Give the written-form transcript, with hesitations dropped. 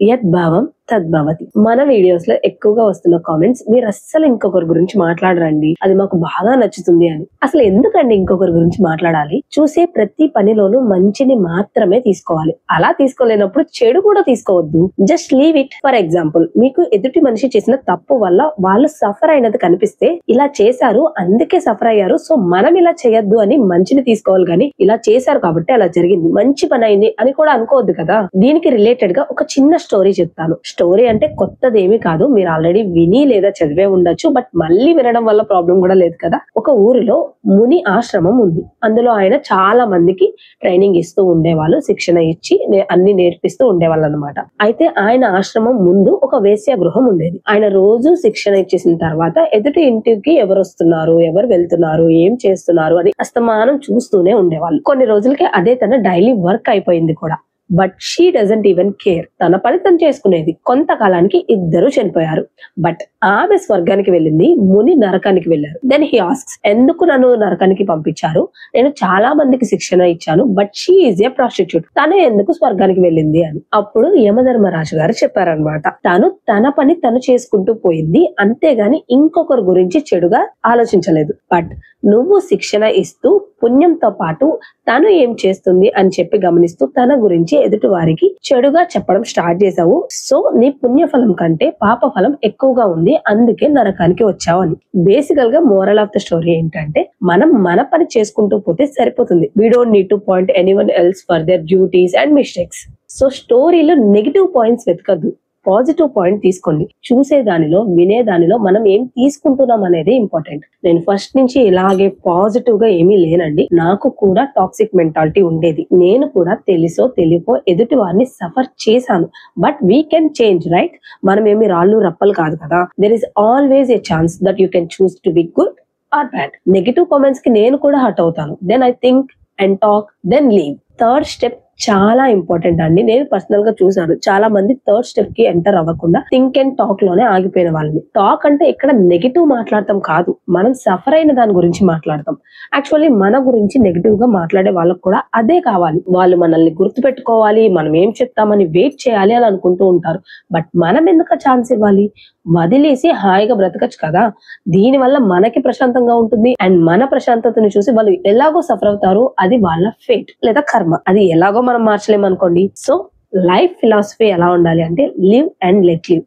యత్ భావం తద్భవతి. మన వీడియోస్ లో ఎక్కువగా వస్తున్న కామెంట్స్, మీరు అస్సలు ఇంకొకరి గురించి మాట్లాడరండి, అది మాకు బాగా నచ్చుతుంది అని. అసలు ఎందుకండి ఇంకొకరి గురించి మాట్లాడాలి? చూసే ప్రతి పనిలోనూ మంచిని మాత్రమే తీసుకోవాలి. అలా తీసుకోలేనప్పుడు చెడు కూడా తీసుకోవద్దు. Just leave it. For example, మీకు ఎదుటి మనిషి చేసిన తప్పు వల్ల వాళ్ళు సఫర్ అయినది కనిపిస్తే, ఇలా చేశారు అందుకే సఫర్ అయ్యారు, సో మనం ఇలా చేయొద్దు అని మంచిని తీసుకోవాలి. కానీ ఇలా చేశారు కాబట్టి అలా జరిగింది, మంచి పని అయింది అని కూడా అనుకోవద్దు కదా. దీనికి రిలేటెడ్ గా ఒక చిన్న స్టోరీ చెప్తాను. స్టోరీ అంటే కొత్తదేమీ కాదు, మీరు ఆల్రెడీ విని లేదా చదివే ఉండొచ్చు, బట్ మళ్ళీ వినడం వల్ల ప్రాబ్లం కూడా లేదు కదా. ఒక ఊరిలో ముని ఆశ్రమం ఉంది. అందులో ఆయన చాలా మందికి ట్రైనింగ్ ఇస్తూ ఉండేవాళ్ళు, శిక్షణ ఇచ్చి అన్ని నేర్పిస్తూ ఉండేవాళ్ళు అనమాట. అయితే ఆయన ఆశ్రమం ముందు ఒక వేశ్య గృహం ఉండేది. ఆయన రోజు శిక్షణ ఇచ్చేసిన తర్వాత ఎదుటి ఇంటికి ఎవరు వస్తున్నారు, ఎవరు వెళ్తున్నారు, ఏం చేస్తున్నారు అని అస్తమానం చూస్తూనే ఉండేవాళ్ళు. కొన్ని రోజులకి అదే తన డైలీ వర్క్ అయిపోయింది కూడా. But she doesn't even care. తన పని తను చేసుకునేది. కొంతకాలానికి ఇద్దరు చనిపోయారు. బట్ ఆమె స్వర్గానికి వెళ్ళింది, ముని నరకానికి వెళ్ళారు. దెన్ హీ ఆస్క్స్, ఎందుకు నన్ను నరకానికి పంపించారు? నేను చాలా మందికి శిక్షణ ఇచ్చాను, but she is a prostitute, తను ఎందుకు స్వర్గానికి వెళ్ళింది అని. అప్పుడు యమధర్మరాజు గారు చెప్పారనమాట, తను తన పని తను చేసుకుంటూ పోయింది, అంతేగాని ఇంకొకరి గురించి చెడుగా ఆలోచించలేదు. బట్ నువ్వు శిక్షణ ఇస్తూ పుణ్యంతో పాటు తను ఏం చేస్తుంది అని చెప్పి గమనిస్తూ తన గురించి ఎదుటి వారికి చెడుగా చెప్పడం స్టార్ట్ చేసావు. సో నీ పుణ్యఫలం కంటే పాప ఫలం ఎక్కువగా ఉంది, అందుకే నరకానికి వచ్చావు అని. బేసికల్ గా మోరల్ ఆఫ్ ద స్టోరీ ఏంటంటే, మనం మన పని చేసుకుంటూ పోతే సరిపోతుంది. We don't need to point anyone else for their duties and mistakes. So స్టోరీలో నెగిటివ్ పాయింట్స్ వెతకద్దు, పాజిటివ్ పాయింట్ తీసుకోండి. చూసే దానిలో, వినే దానిలో మనం ఏం తీసుకుంటున్నాం అనేది ఇంపార్టెంట్. నేను ఫస్ట్ నుంచి ఇలాగే పాజిటివ్ గా ఏమీ లేనండి. నాకు కూడా టాక్సిక్ మెంటాలిటీ ఉండేది. నేను కూడా తెలుసో తెలియకో ఎదుటి వారిని సఫర్ చేశాను. But we can change, right? మనం ఏమి రాళ్ళు రప్పలు కాదు కదా. There is always a chance that you can choose to be good or bad. Negative comments కి నేను కూడా హర్ట్ అవుతాను. Then I think and talk, then leave. Third step చాలా ఇంపార్టెంట్ అండి. నేను పర్సనల్ గా చూసాను, చాలా మంది థర్డ్ స్టెప్ కి ఎంటర్ అవ్వకుండా థింక్ అండ్ టాక్ లోనే ఆగిపోయిన వాళ్ళని. టాక్ అంటే ఇక్కడ నెగిటివ్ మాట్లాడతాం కాదు, మనం సఫర్ అయిన దాని గురించి మాట్లాడతాం. యాక్చువల్లీ మన గురించి నెగిటివ్ గా మాట్లాడే వాళ్ళకు కూడా అదే కావాలి. వాళ్ళు మనల్ని గుర్తు పెట్టుకోవాలి, మనం ఏం చెప్తామని వెయిట్ చేయాలి అని అనుకుంటూ ఉంటారు. బట్ మనం ఎందుకు ఛాన్స్ ఇవ్వాలి? వదిలేసి హాయిగా బ్రతకచ్చు కదా. దీని వల్ల మనకి ప్రశాంతంగా ఉంటుంది, అండ్ మన ప్రశాంతతను చూసి వాళ్ళు ఎలాగో సఫర్ అవుతారు, అది వాళ్ళ ఫేట్ లేదా కర్మ. అది ఎలాగో మనం మార్చలేమనుకోండి. సో లైఫ్ ఫిలాసఫీ ఎలా ఉండాలి అంటే, లివ్ అండ్ లెట్ లివ్.